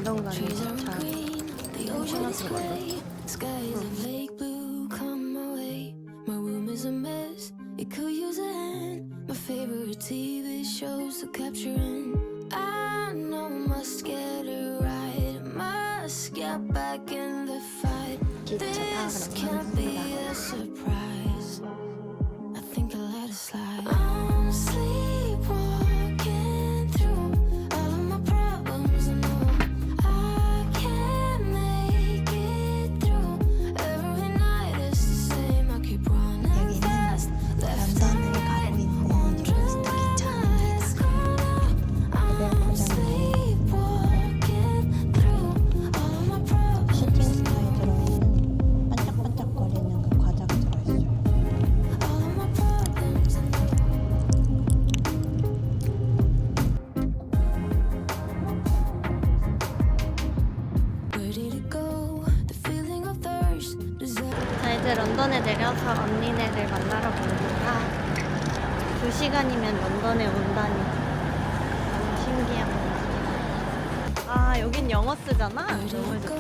런던 가는 기차 신었을 거예요. It could use a hand. My favorite TV shows to capturing. I know must get it right. Must get back in the fight. This can't be a surprise. I think I'll let it slide. I'm sleepwalking through all of my problems. I know I can't make it through. Every night it's the same. I keep running fast. 런던을 가고 있는 슈팅 스타에 들어있는 반짝반짝거리는 그 과자가 들어있어요. 자, 이제 런던에 내려서 언니네들 만나러 갑니다. 2시간이면 런던에 온다니 너무 신기한 것 같아요. 아, 여긴 영어 쓰잖아? 너무 좋다.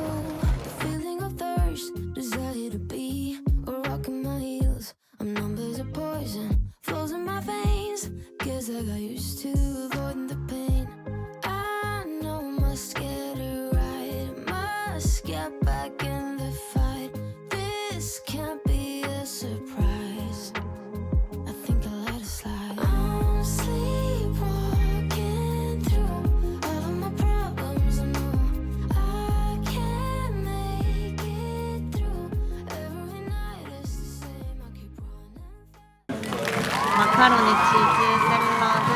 마카로니 치즈 샐러드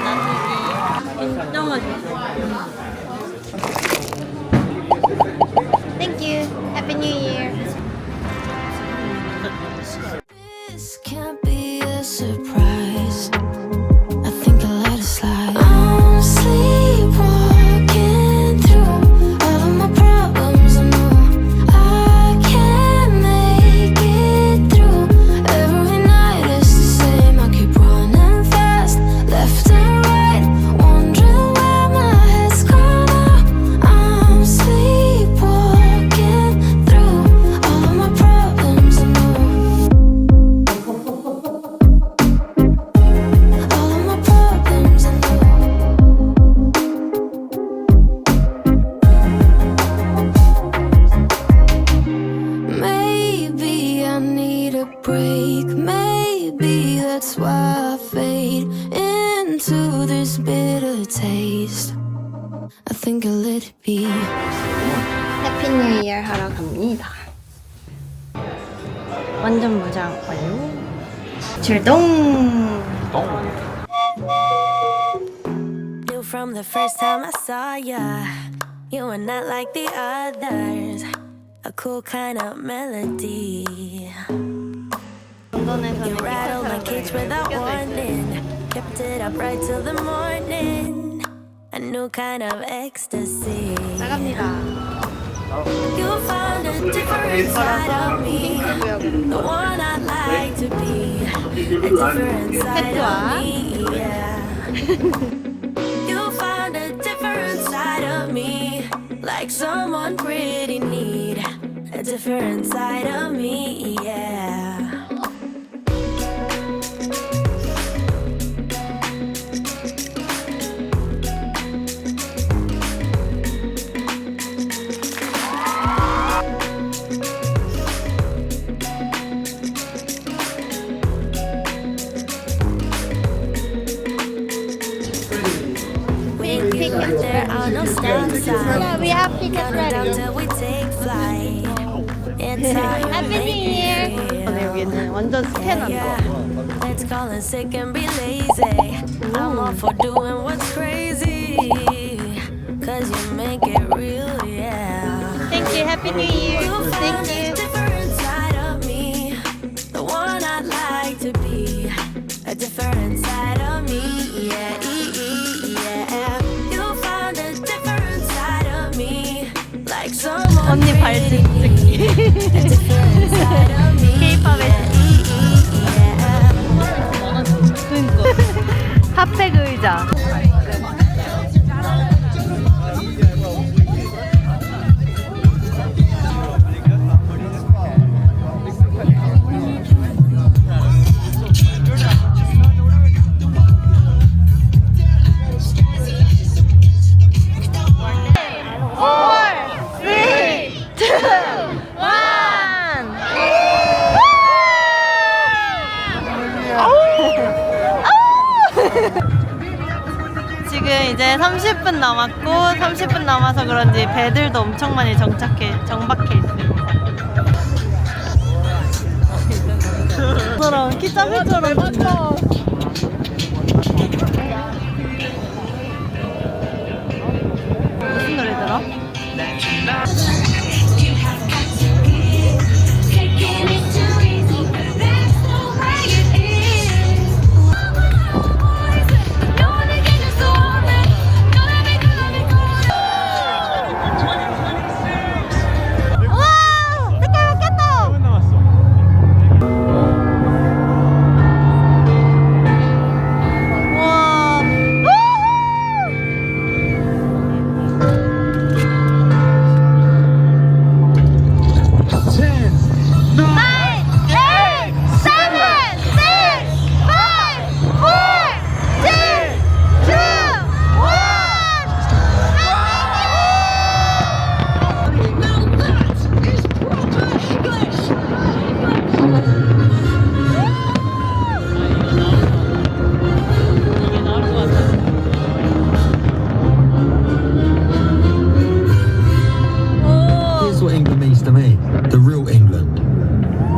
감자튀김 진짜 맛있어. Thank you. Happy New Year. This can't be a surprise. I think I'll let it slide. I'm sleepwalking through all of my problems. I know I can't make it through. Every night it's the same. I keep running fast, left and right, wondering where my head's gone now. I'm sleepwalking through all of my problems. I know. All of my problems, I know. Maybe I need a break. Maybe that's why I fade into this bitter taste. I think I'll let it be. 해피 뉴 이어 하러 갑니다. 완전 무장 완료. 출동. Knew from the first time I saw ya, you were not like the others. A cool kind of melody. 런던에서는 You rattled my cage without warning. Kept it up right till the morning. A new kind of ecstasy. 나갑니다. You found a different side of me. The one I'd like to be. A different side of me, yeah. You found a different side of me. Like someone pretty neat. A different side of me, yeah. When we get there, are no stop signs. Yeah, we have tickets Count down ready. till we take flight. It's how you Happy make New Year. it. 근데 여기는 완전 스캔한 Yeah, 거. let's call it sick and be lazy. I'm all for doing what's crazy. Cause you make it real, yeah. Thank you. Happy New Year. You found Thank a you. different side of me. The one I'd like to be. A different side of me, yeah. Yeah. You found a different side of me. Like someone 언니 발등 찍기. a different side of me. K-pop의 yeah. 그니까 핫팩 의자. 30분 남았고 30분 남아서 그런지 배들도 엄청 많이 정박해 있습니다. 저런 키 작을처럼 무슨 노래 들어?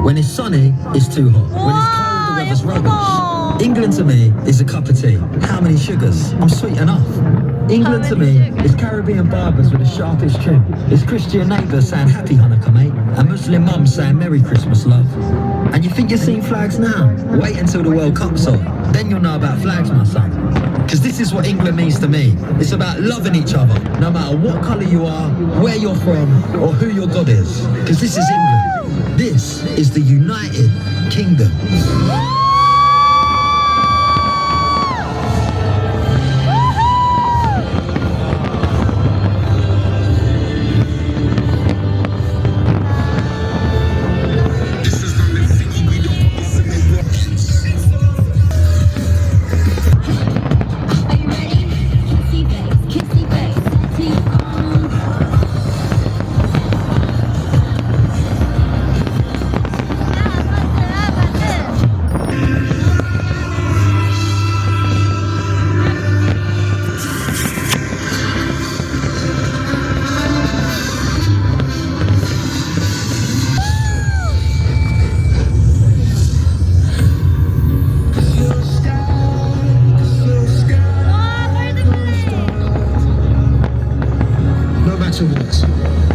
When it's sunny, it's too hot. When it's cold, the weather's rubbish. England to me is a cup of tea. How many sugars? I'm sweet enough. England to me is Caribbean barbers with the sharpest trim. It's Christian neighbours saying Happy Hanukkah, mate. And Muslim mums saying Merry Christmas, love. And you think you're seeing flags now? Wait until the World Cup's on. Then you'll know about flags, my son. Because this is what England means to me. It's about loving each other, no matter what colour you are, where you're from, or who your God is. Because this is England. This is the United Kingdom.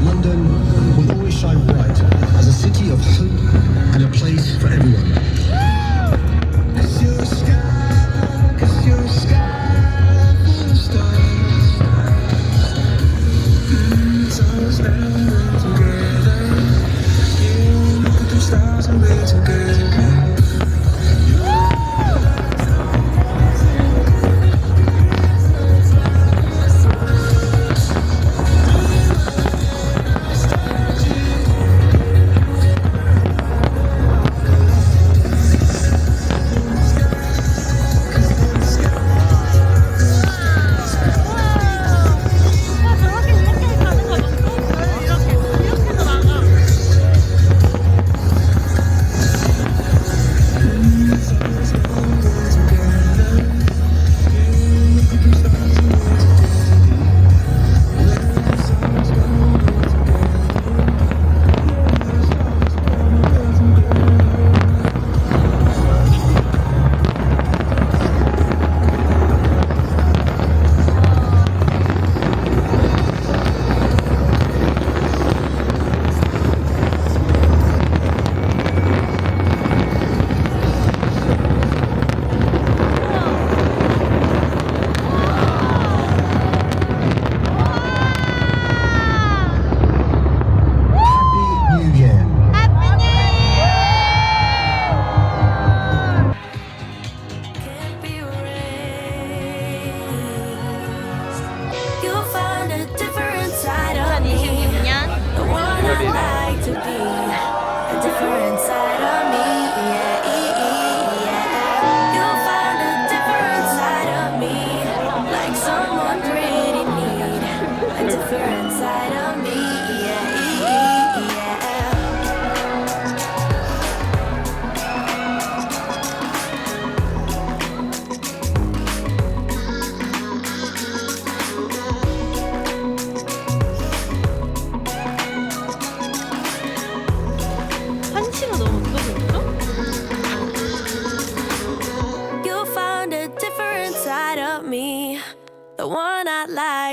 London will always shine bright as a city of hope and a place for everyone. Cause you're a sky, cause you're a sky full of stars. Stars now together. You look at the stars and we're together. 이렇게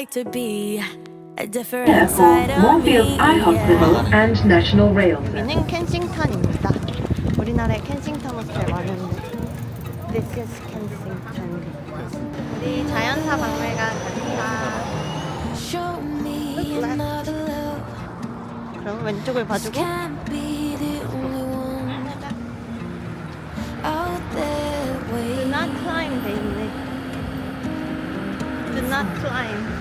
like to be. A different side of me. Moorfields Eye Hospital Yeah. and National Rail. 여기는 켄싱턴입니다. 우리나라에 켄싱턴 호텔 많은데 This is 켄싱턴. 우리 자연사 박물관 갑니다. Show me another love. 그럼 왼쪽을 봐주고 Can't be the only one out there Do waiting. not climb, baby. Do not climb.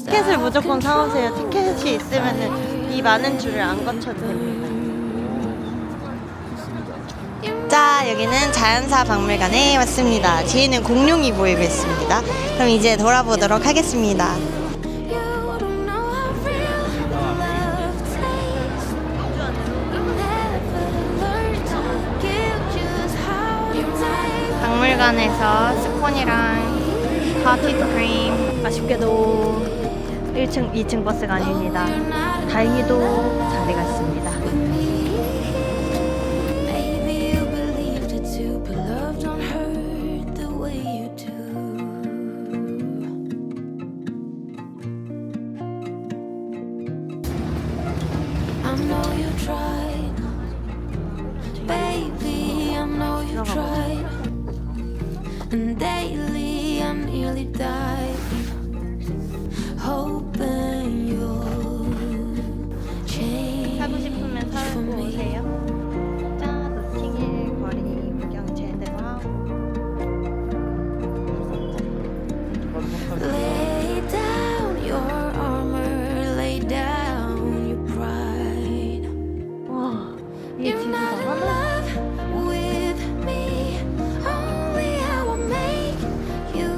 티켓을 무조건 사오세요. 티켓이 있으면은 이 많은 줄을 안 거쳐도 됩니다. 자, 여기는 자연사 박물관에 왔습니다. 뒤에는 공룡이 보이고 있습니다. 그럼 이제 돌아보도록 하겠습니다. You don't know how real love tastes. You never learn to give just how you take. 박물관에서 스콘이랑 커티드 크림 아쉽게도 1층, 2층 버스가 아닙니다. 다행히도 자리가 있습니다. Maybe you believed it too, but love don't hurt the way you do. I know you tried, baby. I know you tried, and daily I nearly died, hoping you'll change. 사고 싶으면 사고 오세요. 자, 노팅힐 거리 구경 제대로 하고. Lay down your armor, lay down your pride. 와, 이게 You're 진짜 not in 하나? love with me, only how I make you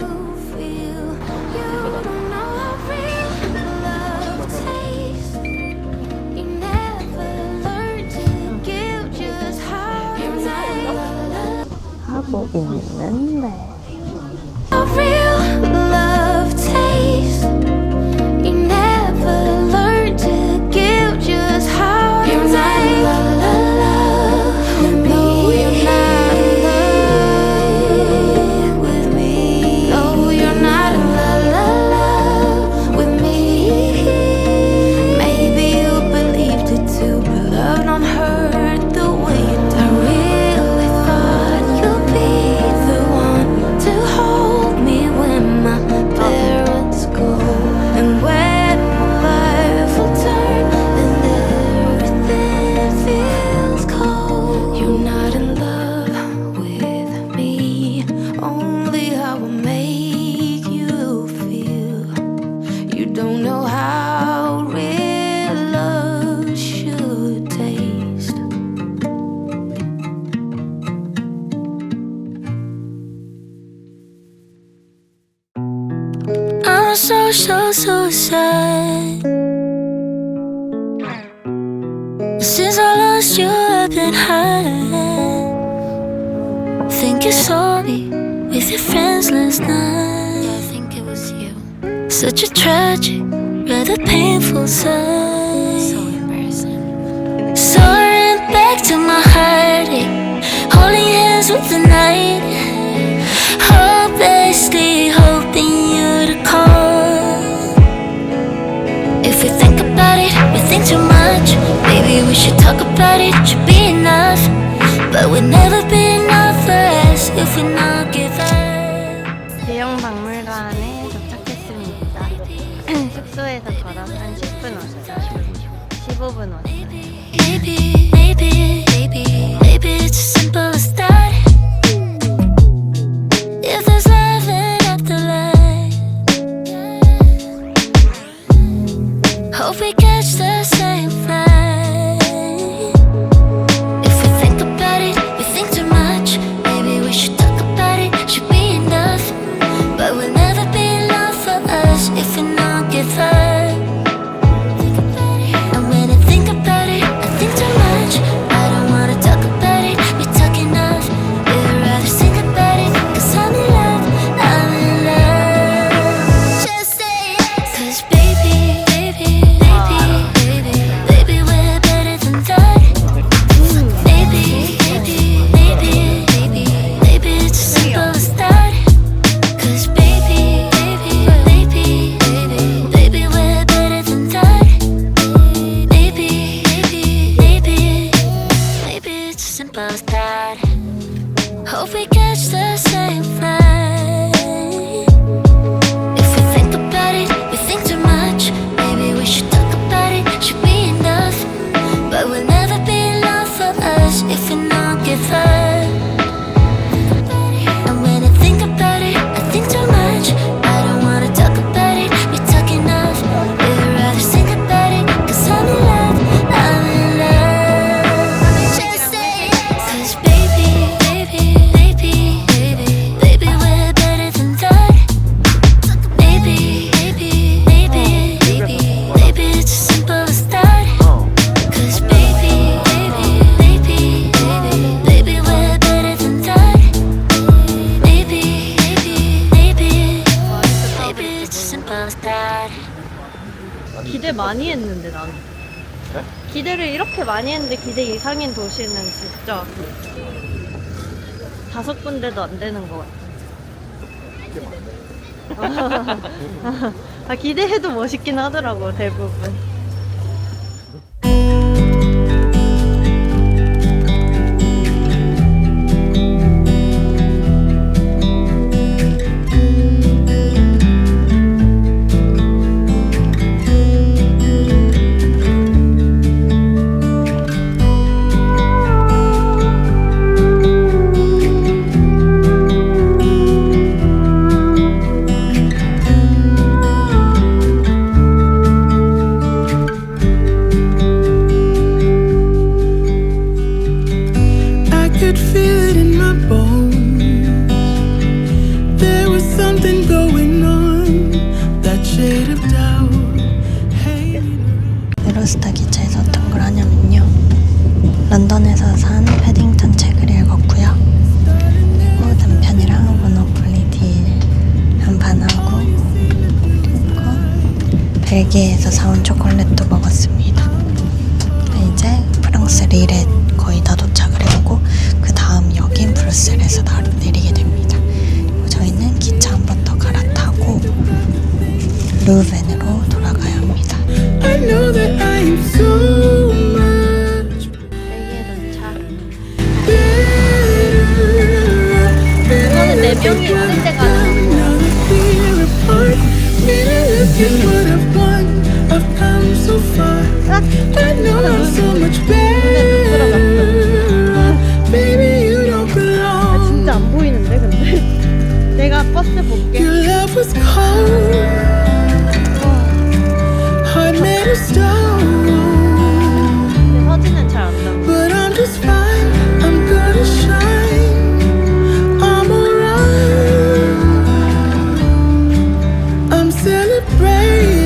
feel. You don't know how real love tastes. You never learn to give just how you take. 하고 있는데. How real love tastes. You never learn to give just how you take. No, you're not in love with me. No, you're not in love with me. Maybe you believed it too, but love don't hurt the way you do. I really thought you'd be the one to hold me when my parents go, and when life will turn and everything feels cold. You're not in love with me, only how I make you feel. You don't know how real love should taste. I'm a social suicide. Since I lost you, I've been high. Think you saw me with your friends last night. I think it was you. Such a tragic, rather painful sight. So embarrassing. Soaring back to my heartache, holding hands with the night. Hopelessly hoping you to call. If we think about it, we think too much. Maybe we should talk about it, should be enough. But we'll never be enough for us if we not give up. 대형 박물관에 도착했습니다. 숙소에서 걸어서 한 10분 왔어요. 15분 왔어요. Maybe it's as simple as that. If there's love in afterlife, hope we catch the same flight. If we think about it, we think too much. Maybe we should talk about it, should be enough. But we'll never be enough for us if we not give up. And when I think about it, I think too much. I don't wanna talk about Hope we catch the same flight. If we think about it, we think too much. Maybe we should talk about it, should be enough. But we'll never be enough for us if we not give up. And when I think about it, I think too much. I don't wanna talk about it, we talk enough. We'd rather think about it, cause I'm in love, I'm in love. Just say it. Cause baby, baby, baby, baby, baby, we're better than that. Maybe, maybe, maybe, maybe, maybe it's as simple as that. Cause baby, baby, baby, baby, baby, we're better than that. Maybe, maybe, maybe, maybe it's as simple as that. 기대 많이 했는데 나는. 기대를 이렇게 많이 했는데 기대 이상인 도시는 진짜 5군데도 안 되는 것 같아. 아, 기대해도 멋있긴 하더라고 대부분. I could feel it in my bones. There was something going on. That shade of doubt. Hey. 에로스타 기차에서 어떤 걸 하냐면요. 런던에서 산 패딩턴 책을 읽었고요. 그리고 남편이랑 모노폴리 딜 한 판 하고, 그리고 벨기에에서 사온 초콜릿도 먹었습니다. 이제 프랑스 릴에 거의 다 도착을 해보고 그 다음 역인 브뤼셀에서 내리게 됩니다. 그리고 저희는 기차 한 번 더 갈아타고 루벤으로 돌아가야 합니다. I know that I am so much 벨기에 도착. better. 이거는 4명이 있을 때 가는 거고. Now that we're apart, really look at what I've won. I've come so far. I know I'm so much better. Baby, you don't belong. 진짜 안 보이는데 근데? 내가 버스 볼게. Your love was cold, heart made of stone. 근데 사진은 잘 안 나와. But I'm just fine, I'm gonna shine. I'm alright, I'm celebrating.